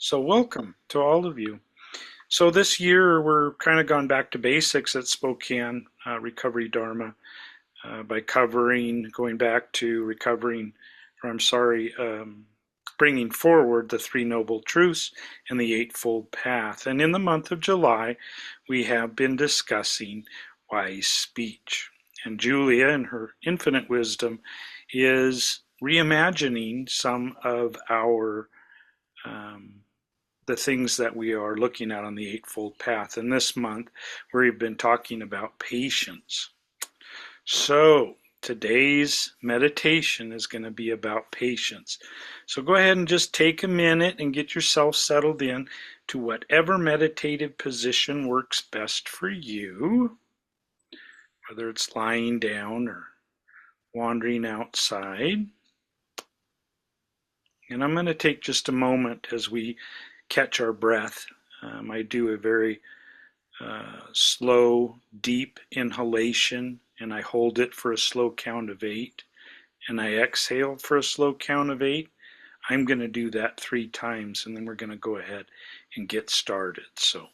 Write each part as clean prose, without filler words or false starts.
So welcome to all of you. So this year we're kind of gone back to basics at Spokane Recovery Dharma by going back to bringing forward the Three Noble Truths and the Eightfold Path. And in the month of July, we have been discussing wise speech. And Julia, in her infinite wisdom, is reimagining some of our um, the things that we are looking at on the Eightfold Path. And this month, we've been talking about patience. So, today's meditation is going to be about patience. So, go ahead and just take a minute and get yourself settled in to whatever meditative position works best for you, whether it's lying down or wandering outside. And I'm going to take just a moment as we catch our breath. I do a very slow, deep inhalation, and I hold it for a slow count of 8, and I exhale for a slow count of 8. I'm going to do that 3 times, and then we're going to go ahead and get started. So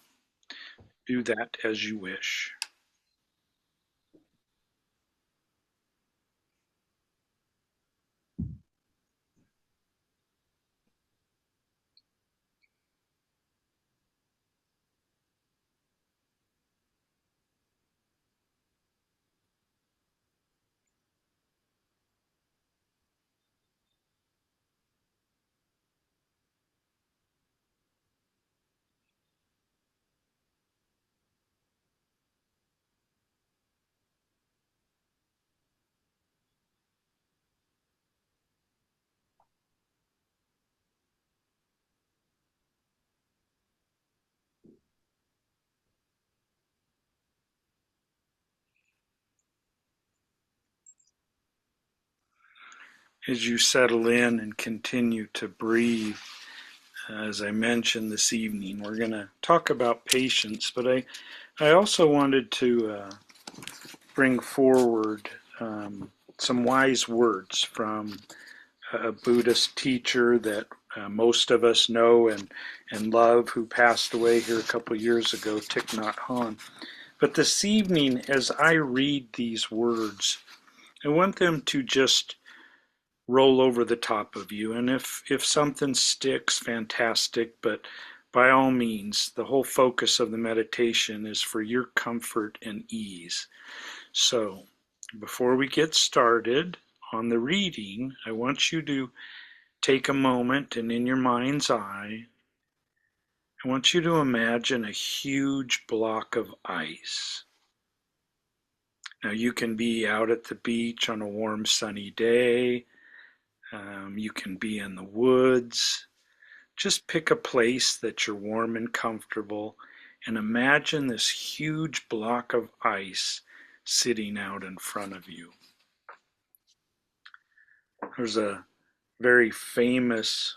do that as you wish. As you settle in and continue to breathe, as I mentioned this evening, we're going to talk about patience, but I also wanted to bring forward some wise words from a Buddhist teacher that most of us know and love, who passed away here a couple of years ago, Thich Nhat Hanh. But this evening, as I read these words, I want them to just roll over the top of you. And if something sticks, fantastic. But by all means, the whole focus of the meditation is for your comfort and ease. So before we get started on the reading, I want you to take a moment, and in your mind's eye, I want you to imagine a huge block of ice. Now, you can be out at the beach on a warm, sunny day. You can be in the woods. Just pick a place that you're warm and comfortable, and imagine this huge block of ice sitting out in front of you. There's a very famous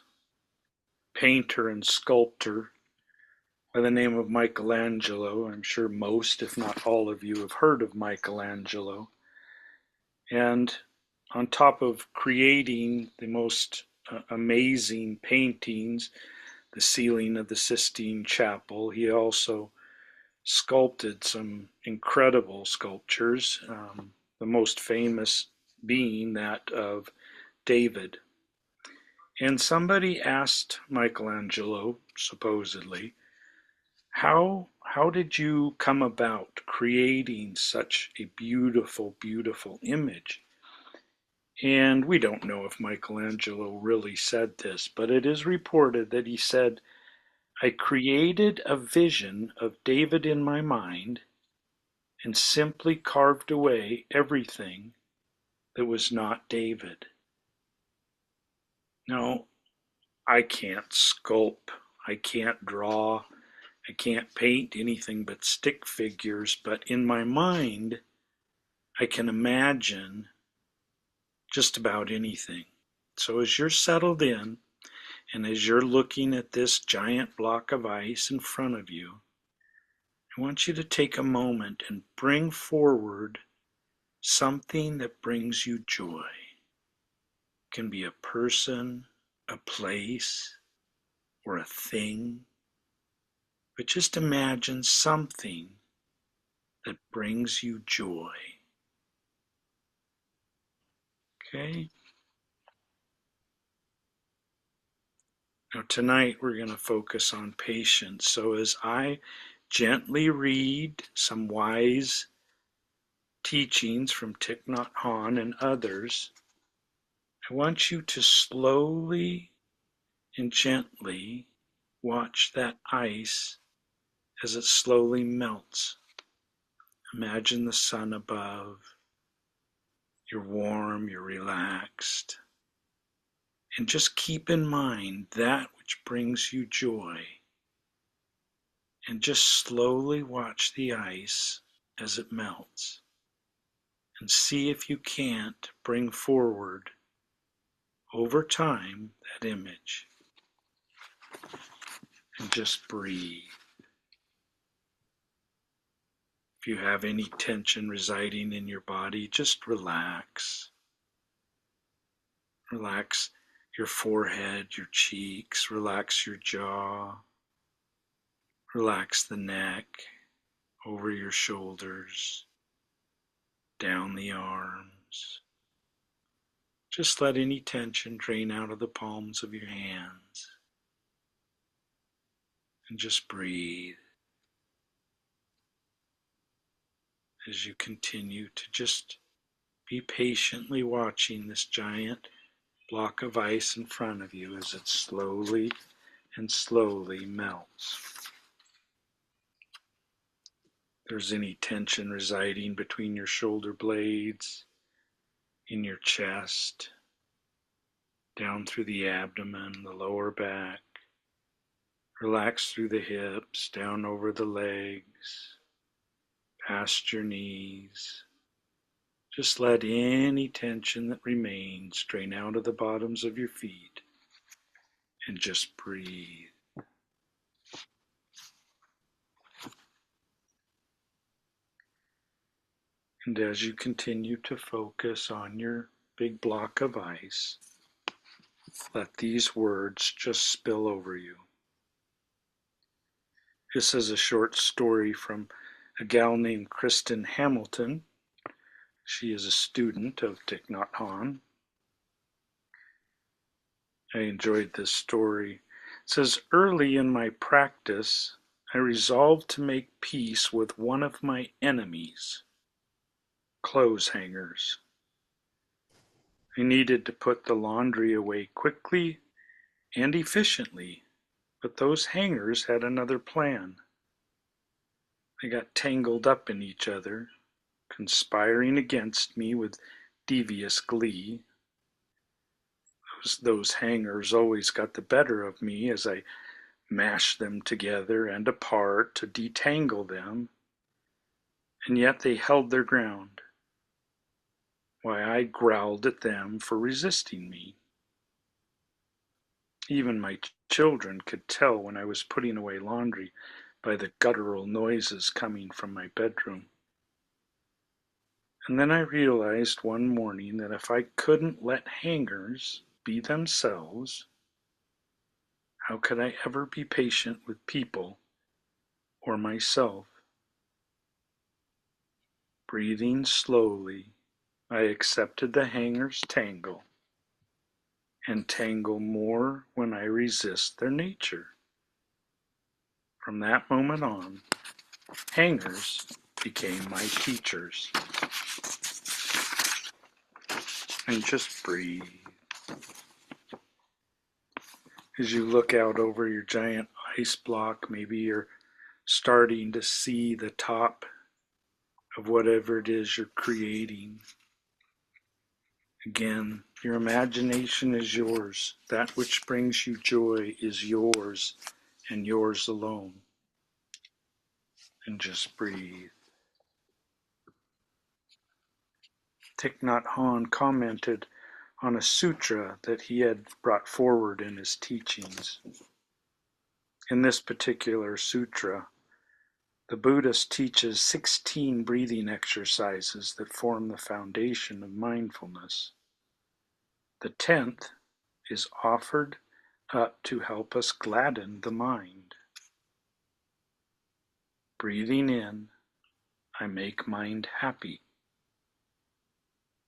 painter and sculptor by the name of Michelangelo. I'm sure most, if not all of you, have heard of Michelangelo. And on top of creating the most amazing paintings, the ceiling of the Sistine Chapel, he also sculpted some incredible sculptures, the most famous being that of David. And somebody asked Michelangelo, supposedly, how did you come about creating such a beautiful, beautiful image? And we don't know if Michelangelo really said this, but it is reported that he said, I created a vision of David in my mind and simply carved away everything that was not David. Now, I can't sculpt, I can't draw, I can't paint anything but stick figures, but in my mind, I can imagine just about anything. So as you're settled in, and as you're looking at this giant block of ice in front of you, I want you to take a moment and bring forward something that brings you joy. It can be a person, a place, or a thing, but just imagine something that brings you joy. Okay? Now, tonight we're going to focus on patience. So, as I gently read some wise teachings from Thich Nhat Hanh and others, I want you to slowly and gently watch that ice as it slowly melts. Imagine the sun above. You're warm, you're relaxed. And just keep in mind that which brings you joy. And just slowly watch the ice as it melts. And see if you can't bring forward, over time, that image. And just breathe. If you have any tension residing in your body, just relax. Relax your forehead, your cheeks, relax your jaw, relax the neck, over your shoulders, down the arms. Just let any tension drain out of the palms of your hands. And just breathe as you continue to just be patiently watching this giant block of ice in front of you as it slowly and slowly melts. If there's any tension residing between your shoulder blades, in your chest, down through the abdomen, the lower back, relax through the hips, down over the legs, past your knees. Just let any tension that remains drain out of the bottoms of your feet and just breathe. And as you continue to focus on your big block of ice, let these words just spill over you. This is a short story from a gal named Kristen Hamilton. She is a student of Thich Nhat Hanh. I enjoyed this story. It says, early in my practice, I resolved to make peace with one of my enemies, clothes hangers. I needed to put the laundry away quickly and efficiently, but those hangers had another plan. They got tangled up in each other, conspiring against me with devious glee. Those hangers always got the better of me as I mashed them together and apart to detangle them, and yet they held their ground, while I growled at them for resisting me. Even my children could tell when I was putting away laundry by the guttural noises coming from my bedroom. And then I realized one morning that if I couldn't let hangers be themselves, how could I ever be patient with people or myself? Breathing slowly, I accepted the hangers' tangle, and tangle more when I resist their nature. From that moment on, hangers became my teachers. And just breathe. As you look out over your giant ice block, maybe you're starting to see the top of whatever it is you're creating. Again, your imagination is yours. That which brings you joy is yours and yours alone. And just breathe. Thich Nhat Hanh commented on a sutra that he had brought forward in his teachings. In this particular sutra, the Buddhist teaches 16 breathing exercises that form the foundation of mindfulness. The 10th is offered to help us gladden the mind. Breathing in, I make mind happy.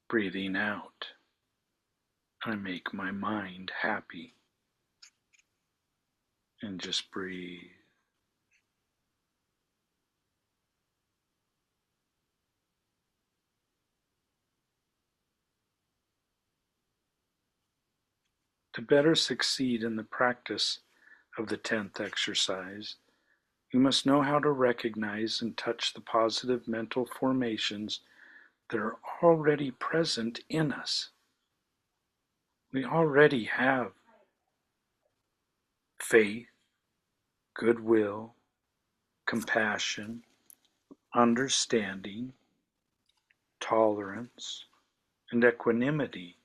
Breathing out, I make my mind happy. And just breathe. To better succeed in the practice of the 10th exercise, we must know how to recognize and touch the positive mental formations that are already present in us. We already have faith, goodwill, compassion, understanding, tolerance, and equanimity.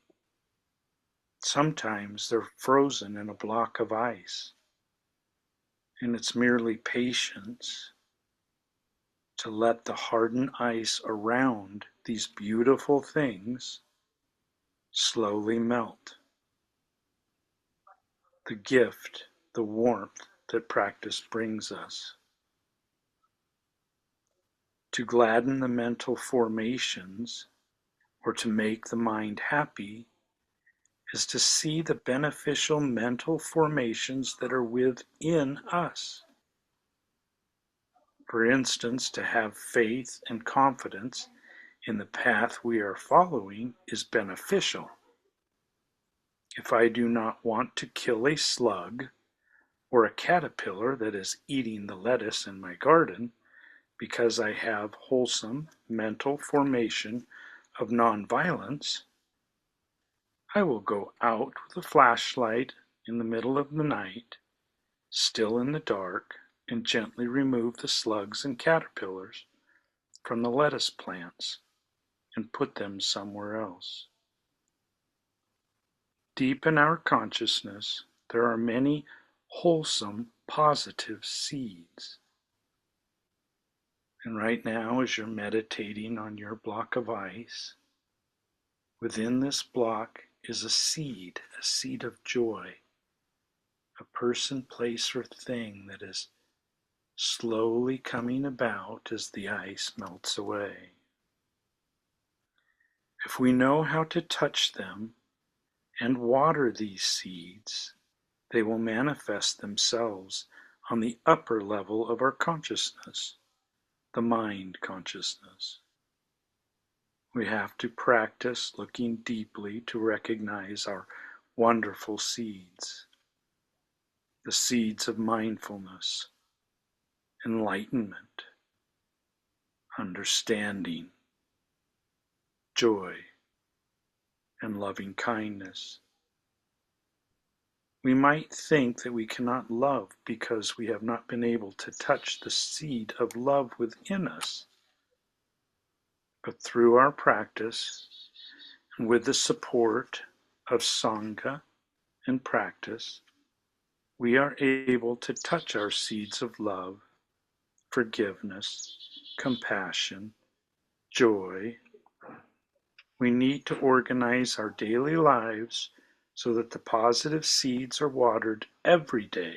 Sometimes they're frozen in a block of ice, and it's merely patience to let the hardened ice around these beautiful things slowly melt. The gift, the warmth that practice brings us. To gladden the mental formations, or to make the mind happy, is to see the beneficial mental formations that are within us. For instance, to have faith and confidence in the path we are following is beneficial. If I do not want to kill a slug or a caterpillar that is eating the lettuce in my garden because I have wholesome mental formation of nonviolence, I will go out with a flashlight in the middle of the night, still in the dark, and gently remove the slugs and caterpillars from the lettuce plants and put them somewhere else. Deep in our consciousness, there are many wholesome, positive seeds. And right now, as you're meditating on your block of ice, within this block is a seed of joy, a person, place, or thing that is slowly coming about as the ice melts away. If we know how to touch them and water these seeds, they will manifest themselves on the upper level of our consciousness, the mind consciousness. We have to practice looking deeply to recognize our wonderful seeds, the seeds of mindfulness, enlightenment, understanding, joy, and loving kindness. We might think that we cannot love because we have not been able to touch the seed of love within us. But through our practice, and with the support of Sangha and practice, we are able to touch our seeds of love, forgiveness, compassion, joy. We need to organize our daily lives so that the positive seeds are watered every day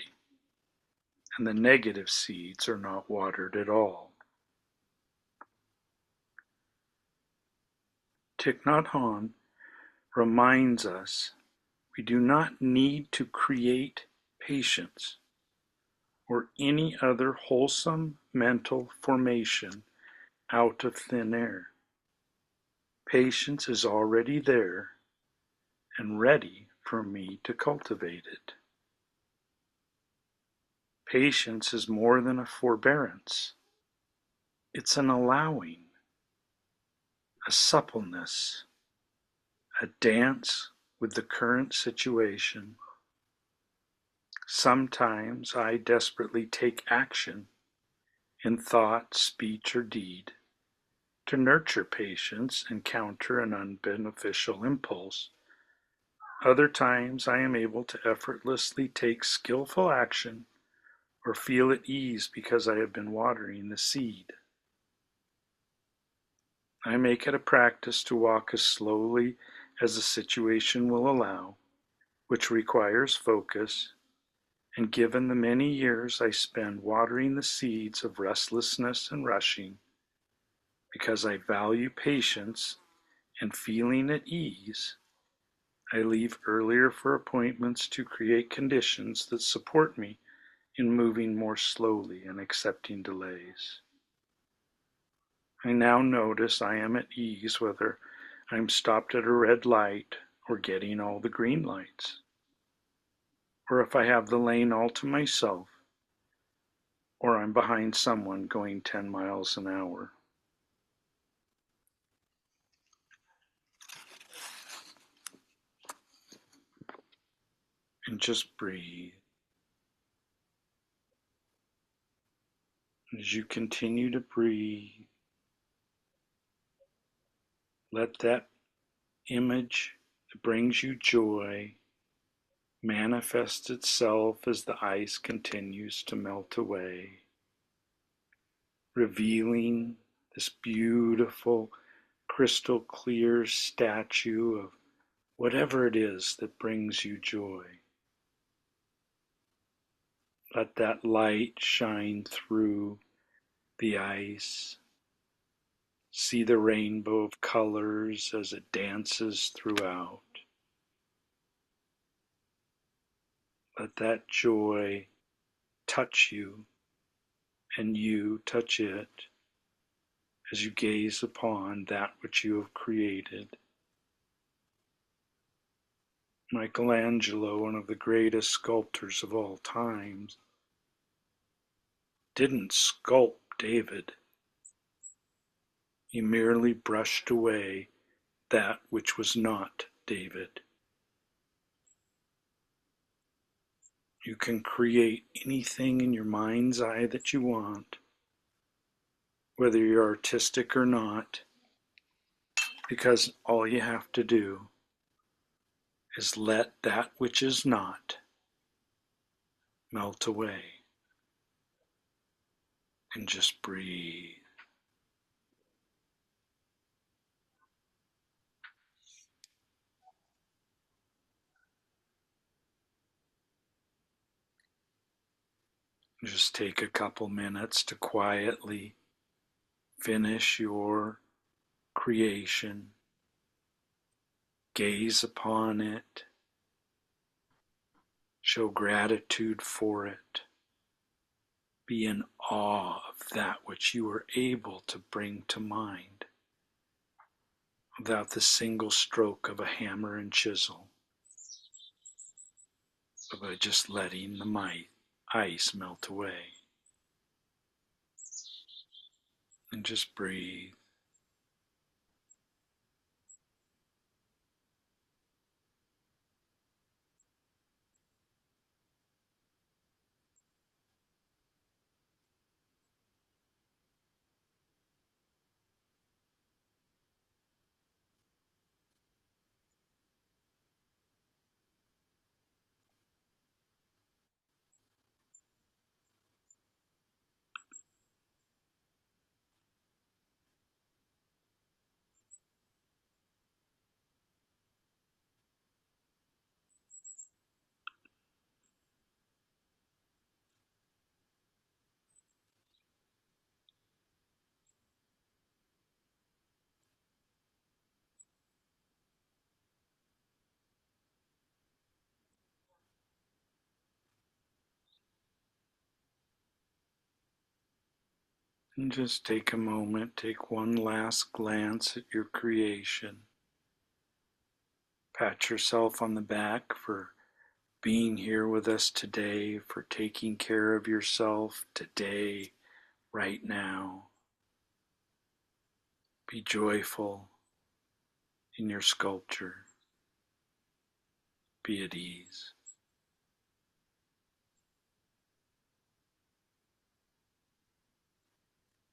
and the negative seeds are not watered at all. Thich Nhat Hanh reminds us we do not need to create patience or any other wholesome mental formation out of thin air. Patience is already there and ready for me to cultivate it. Patience is more than a forbearance. It's an allowing, a suppleness, a dance with the current situation. Sometimes I desperately take action in thought, speech, or deed to nurture patience and counter an unbeneficial impulse. Other times I am able to effortlessly take skillful action or feel at ease because I have been watering the seed. I make it a practice to walk as slowly as the situation will allow, which requires focus, and given the many years I spend watering the seeds of restlessness and rushing, because I value patience and feeling at ease, I leave earlier for appointments to create conditions that support me in moving more slowly and accepting delays. I now notice I am at ease whether I'm stopped at a red light or getting all the green lights, or if I have the lane all to myself, or I'm behind someone going 10 miles an hour. And just breathe. As you continue to breathe, let that image that brings you joy manifest itself as the ice continues to melt away, revealing this beautiful crystal clear statue of whatever it is that brings you joy. Let that light shine through the ice. See the rainbow of colors as it dances throughout. Let that joy touch you and you touch it as you gaze upon that which you have created. Michelangelo, one of the greatest sculptors of all times, didn't sculpt David. He merely brushed away that which was not David. You can create anything in your mind's eye that you want, whether you're artistic or not, because all you have to do is let that which is not melt away and just breathe. Just take a couple minutes to quietly finish your creation. Gaze upon it. Show gratitude for it. Be in awe of that which you were able to bring to mind without the single stroke of a hammer and chisel, but by just letting the ice melt away. And just breathe. And just take a moment, take one last glance at your creation. Pat yourself on the back for being here with us today, for taking care of yourself today, right now. Be joyful in your sculpture. Be at ease.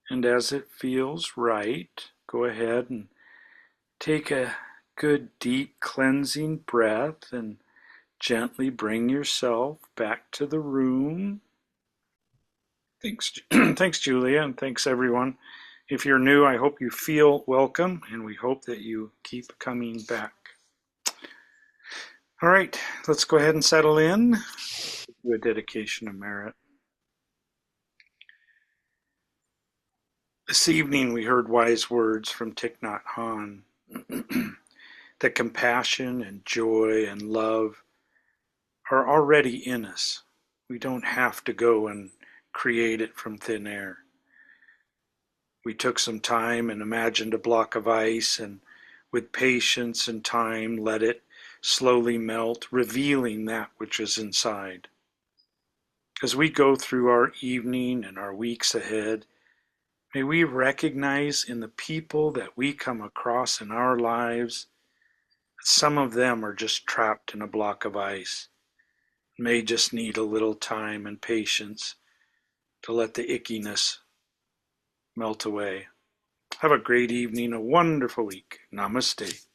And as it feels right, go ahead and take a good deep cleansing breath and gently bring yourself back to the room. Thanks, thanks Julia, and thanks everyone. If you're new, I hope you feel welcome, and we hope that you keep coming back. All right, let's go ahead and settle in. Do a dedication of merit. This evening we heard wise words from Thich Nhat Hanh that compassion and joy and love are already in us. We don't have to go and create it from thin air. We took some time and imagined a block of ice, and with patience and time let it slowly melt, revealing that which is inside. As we go through our evening and our weeks ahead, may we recognize in the people that we come across in our lives that some of them are just trapped in a block of ice, may just need a little time and patience to let the ickiness melt away. Have a great evening, a wonderful week. Namaste.